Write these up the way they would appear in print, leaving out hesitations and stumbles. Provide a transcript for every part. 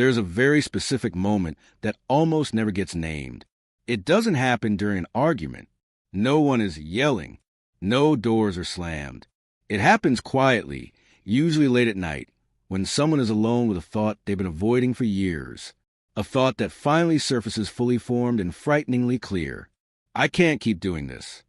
There's a very specific moment that almost never gets named. It doesn't happen during an argument. No one is yelling. No doors are slammed. It happens quietly, usually late at night, when someone is alone with a thought they've been avoiding for years. A thought that finally surfaces fully formed and frighteningly clear. I can't keep doing this.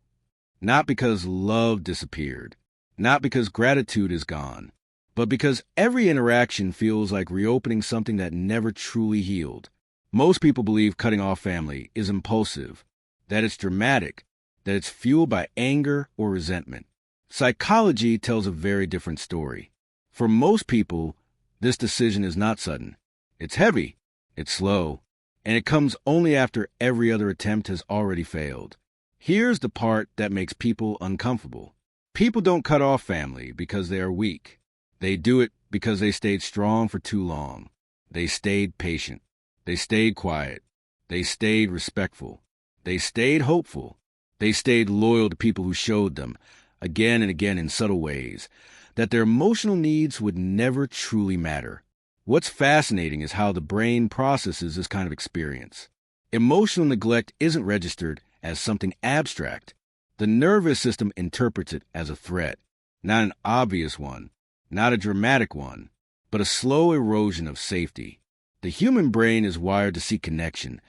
Not because love disappeared. Not because gratitude is gone. But because every interaction feels like reopening something that never truly healed. Most people believe cutting off family is impulsive, that it's dramatic, that it's fueled by anger or resentment. Psychology tells a very different story. For most people, this decision is not sudden. It's heavy, it's slow, and it comes only after every other attempt has already failed. Here's the part that makes people uncomfortable. People don't cut off family because they are weak. They do it because they stayed strong for too long. They stayed patient. They stayed quiet. They stayed respectful. They stayed hopeful. They stayed loyal to people who showed them, again and again in subtle ways, that their emotional needs would never truly matter. What's fascinating is how the brain processes this kind of experience. Emotional neglect isn't registered as something abstract. The nervous system interprets it as a threat, not an obvious one, not a dramatic one, but a slow erosion of safety. The human brain is wired to seek connection,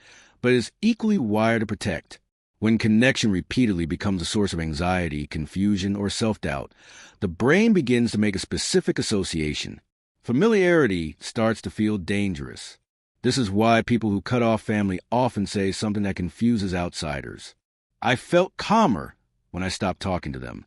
but is equally wired to protect. When connection repeatedly becomes a source of anxiety, confusion, or self-doubt, the brain begins to make a specific association. Familiarity starts to feel dangerous. This is why people who cut off family often say something that confuses outsiders. I felt calmer when I stopped talking to them.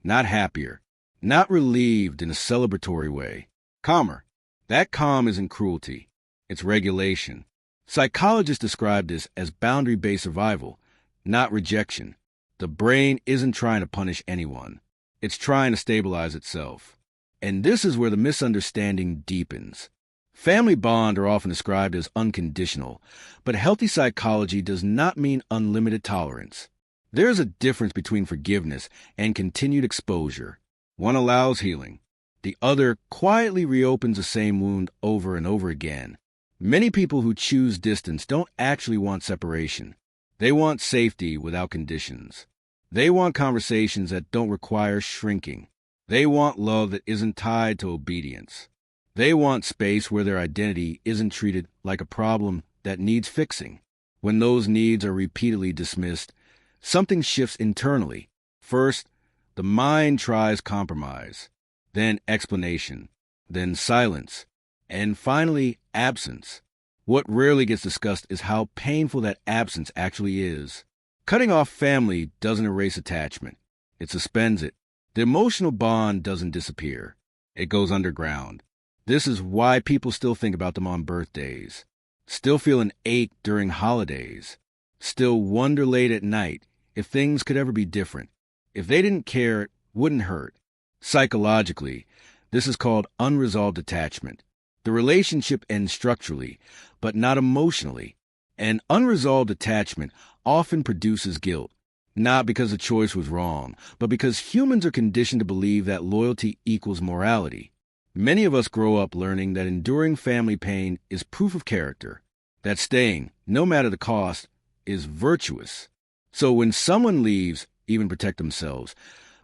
Not happier. Not relieved in a celebratory way. Calmer. That calm isn't cruelty. It's regulation. Psychologists describe this as boundary-based survival, not rejection. The brain isn't trying to punish anyone. It's trying to stabilize itself. And this is where the misunderstanding deepens. Family bonds are often described as unconditional, but healthy psychology does not mean unlimited tolerance. There's a difference between forgiveness and continued exposure. One allows healing. The other quietly reopens the same wound over and over again. Many people who choose distance don't actually want separation. They want safety without conditions. They want conversations that don't require shrinking. They want love that isn't tied to obedience. They want space where their identity isn't treated like a problem that needs fixing. When those needs are repeatedly dismissed, something shifts internally. First, the mind tries compromise, then explanation, then silence, and finally absence. What rarely gets discussed is how painful that absence actually is. Cutting off family doesn't erase attachment. It suspends it. The emotional bond doesn't disappear. It goes underground. This is why people still think about them on birthdays, still feel an ache during holidays, still wonder late at night if things could ever be different. If they didn't care, it wouldn't hurt. Psychologically, this is called unresolved attachment. The relationship ends structurally, but not emotionally. And unresolved attachment often produces guilt, not because the choice was wrong, but because humans are conditioned to believe that loyalty equals morality. Many of us grow up learning that enduring family pain is proof of character, that staying, no matter the cost, is virtuous. So when someone leaves, even protect themselves,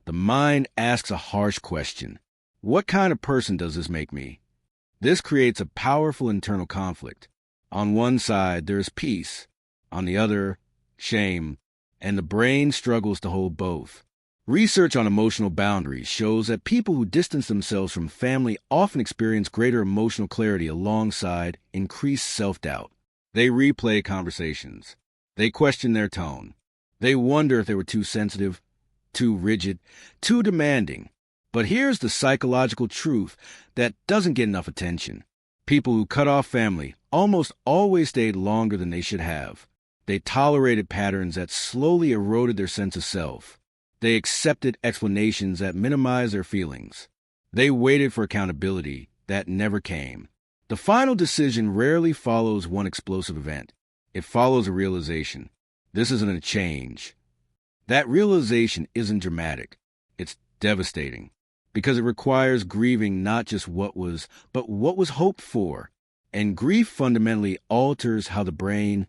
the mind asks a harsh question. What kind of person does this make me? This creates a powerful internal conflict. On one side, there is peace. On the other, shame. And the brain struggles to hold both. Research on emotional boundaries shows that people who distance themselves from family often experience greater emotional clarity alongside increased self-doubt. They replay conversations. They question their tone. They wonder if they were too sensitive, too rigid, too demanding. But here's the psychological truth that doesn't get enough attention. People who cut off family almost always stayed longer than they should have. They tolerated patterns that slowly eroded their sense of self. They accepted explanations that minimized their feelings. They waited for accountability that never came. The final decision rarely follows one explosive event. It follows a realization. This isn't a change. That realization isn't dramatic. It's devastating because it requires grieving not just what was, but what was hoped for. And grief fundamentally alters how the brain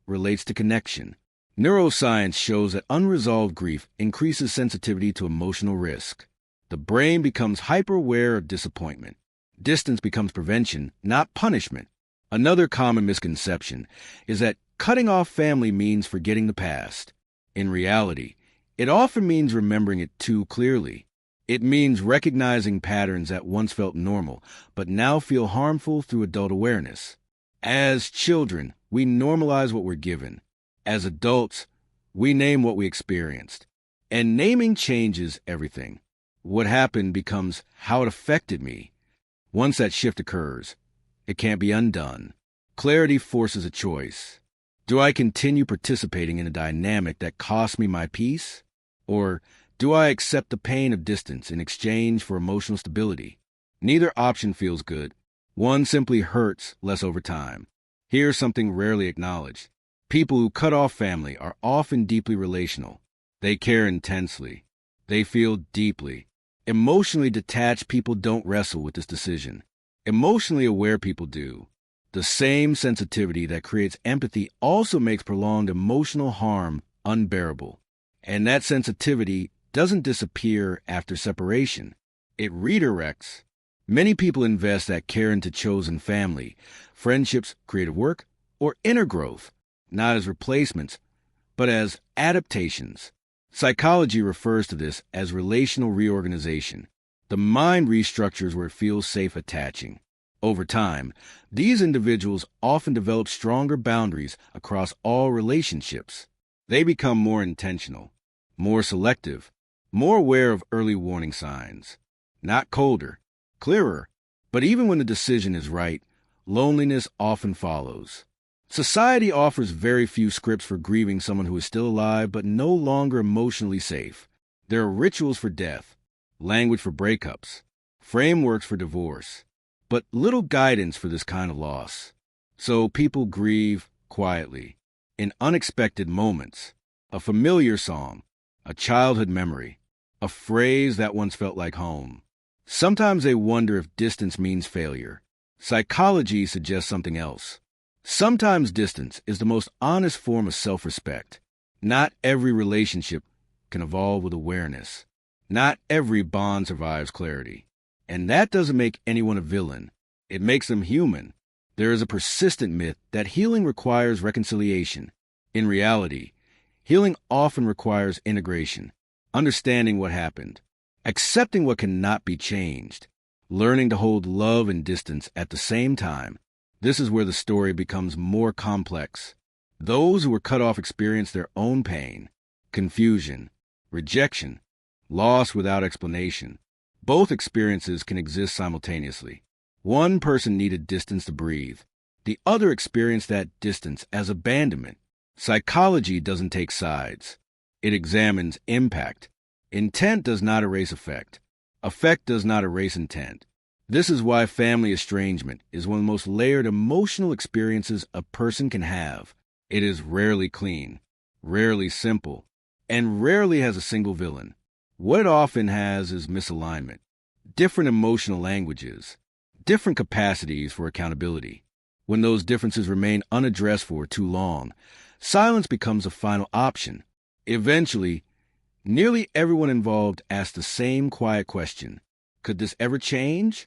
relates to connection. Neuroscience shows that unresolved grief increases sensitivity to emotional risk. The brain becomes hyper-aware of disappointment. Distance becomes prevention, not punishment. Another common misconception is that cutting off family means forgetting the past. In reality, it often means remembering it too clearly. It means recognizing patterns that once felt normal, but now feel harmful through adult awareness. As children, we normalize what we're given. As adults, we name what we experienced. And naming changes everything. What happened becomes how it affected me. Once that shift occurs, it can't be undone. Clarity forces a choice. Do I continue participating in a dynamic that costs me my peace? Or do I accept the pain of distance in exchange for emotional stability? Neither option feels good. One simply hurts less over time. Here's something rarely acknowledged. People who cut off family are often deeply relational. They care intensely. They feel deeply. Emotionally detached people don't wrestle with this decision. Emotionally aware people do. The same sensitivity that creates empathy also makes prolonged emotional harm unbearable. And that sensitivity doesn't disappear after separation. It redirects. Many people invest that care into chosen family, friendships, creative work, or inner growth, not as replacements, but as adaptations. Psychology refers to this as relational reorganization. The mind restructures where it feels safe attaching. Over time, these individuals often develop stronger boundaries across all relationships. They become more intentional, more selective, more aware of early warning signs. Not colder, clearer, but even when the decision is right, loneliness often follows. Society offers very few scripts for grieving someone who is still alive but no longer emotionally safe. There are rituals for death, language for breakups, frameworks for divorce, but little guidance for this kind of loss. So people grieve quietly, in unexpected moments. A familiar song, a childhood memory, a phrase that once felt like home. Sometimes they wonder if distance means failure. Psychology suggests something else. Sometimes distance is the most honest form of self-respect. Not every relationship can evolve with awareness. Not every bond survives clarity. And that doesn't make anyone a villain. It makes them human. There is a persistent myth that healing requires reconciliation. In reality, healing often requires integration, understanding what happened, accepting what cannot be changed, learning to hold love and distance at the same time. This is where the story becomes more complex. Those who were cut off experience their own pain, confusion, rejection, loss without explanation. Both experiences can exist simultaneously. One person needed distance to breathe. The other experienced that distance as abandonment. Psychology doesn't take sides. It examines impact. Intent does not erase effect. Effect does not erase intent. This is why family estrangement is one of the most layered emotional experiences a person can have. It is rarely clean, rarely simple, and rarely has a single villain. What it often has is misalignment, different emotional languages, different capacities for accountability. When those differences remain unaddressed for too long, silence becomes a final option. Eventually, nearly everyone involved asks the same quiet question: could this ever change?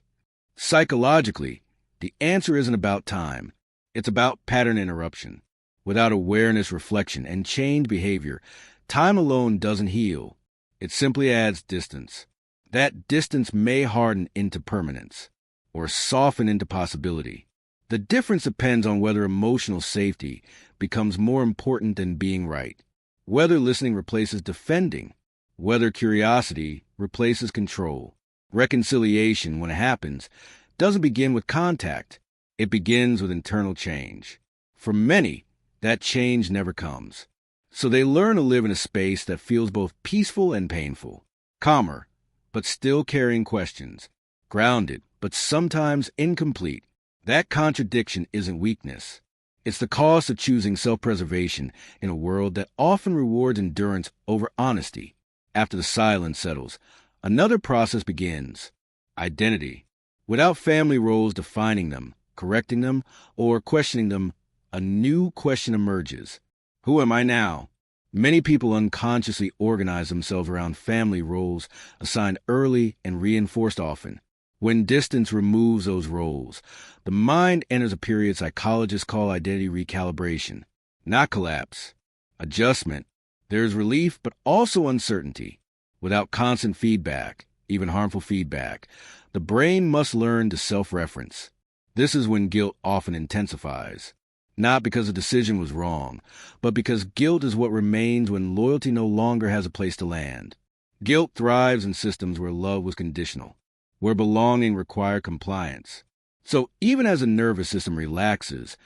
Psychologically, the answer isn't about time. It's about pattern interruption. Without awareness, reflection, and changed behavior, time alone doesn't heal. It simply adds distance. That distance may harden into permanence or soften into possibility. The difference depends on whether emotional safety becomes more important than being right, whether listening replaces defending, whether curiosity replaces control. Reconciliation, when it happens, doesn't begin with contact. It begins with internal change. For many, that change never comes. So they learn to live in a space that feels both peaceful and painful, calmer, but still carrying questions, grounded, but sometimes incomplete. That contradiction isn't weakness. It's the cost of choosing self-preservation in a world that often rewards endurance over honesty. After the silence settles, another process begins: identity. Without family roles defining them, correcting them, or questioning them, a new question emerges. Who am I now? Many people unconsciously organize themselves around family roles assigned early and reinforced often. When distance removes those roles, the mind enters a period psychologists call identity recalibration. Not collapse. Adjustment. There's relief, but also uncertainty. Without constant feedback, even harmful feedback, the brain must learn to self-reference. This is when guilt often intensifies. Not because the decision was wrong, but because guilt is what remains when loyalty no longer has a place to land. Guilt thrives in systems where love was conditional, where belonging required compliance. So even as the nervous system relaxes,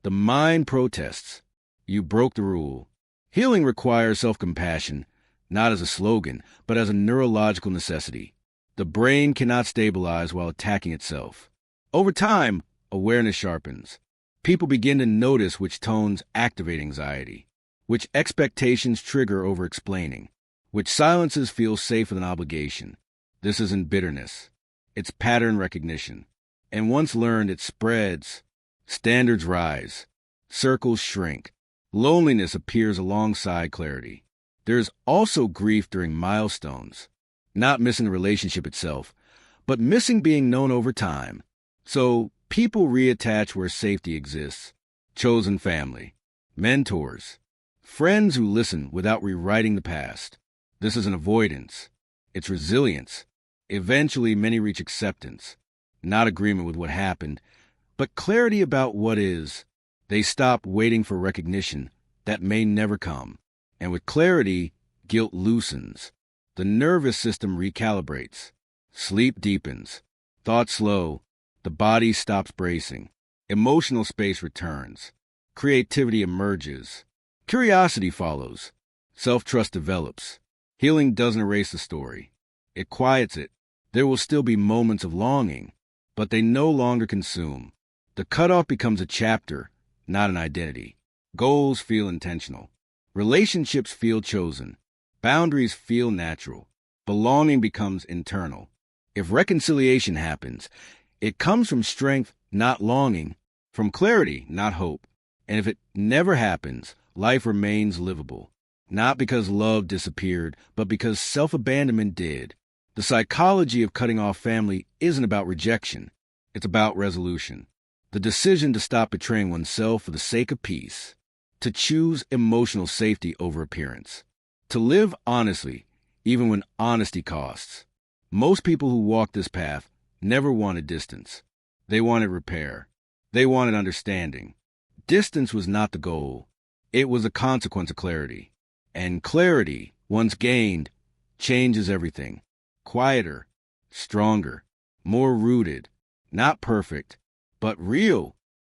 the mind protests. You broke the rule. Healing requires self-compassion, not as a slogan, but as a neurological necessity. The brain cannot stabilize while attacking itself. Over time, awareness sharpens. People begin to notice which tones activate anxiety, which expectations trigger over-explaining, which silences feel safer than obligation. This isn't bitterness. It's pattern recognition. And once learned, it spreads. Standards rise. Circles shrink. Loneliness appears alongside clarity. There's also grief during milestones. Not missing the relationship itself, but missing being known over time. So people reattach where safety exists. Chosen family, mentors, friends who listen without rewriting the past. This isn't avoidance. It's resilience. Eventually, many reach acceptance, not agreement with what happened, but clarity about what is. They stop waiting for recognition that may never come. And with clarity, guilt loosens. The nervous system recalibrates. Sleep deepens. Thoughts slow. The body stops bracing. Emotional space returns. Creativity emerges. Curiosity follows. Self-trust develops. Healing doesn't erase the story. It quiets it. There will still be moments of longing, but they no longer consume. The cutoff becomes a chapter, not an identity. Goals feel intentional. Relationships feel chosen. Boundaries feel natural. Belonging becomes internal. If reconciliation happens, it comes from strength, not longing, from clarity, not hope. And if it never happens, life remains livable. Not because love disappeared, but because self-abandonment did. The psychology of cutting off family isn't about rejection. It's about resolution. The decision to stop betraying oneself for the sake of peace. To choose emotional safety over appearance. To live honestly, even when honesty costs. Most people who walk this path never wanted distance. They wanted repair. They wanted understanding. Distance was not the goal. It was a consequence of clarity. And clarity, once gained, changes everything. Quieter, stronger, more rooted, not perfect, but real.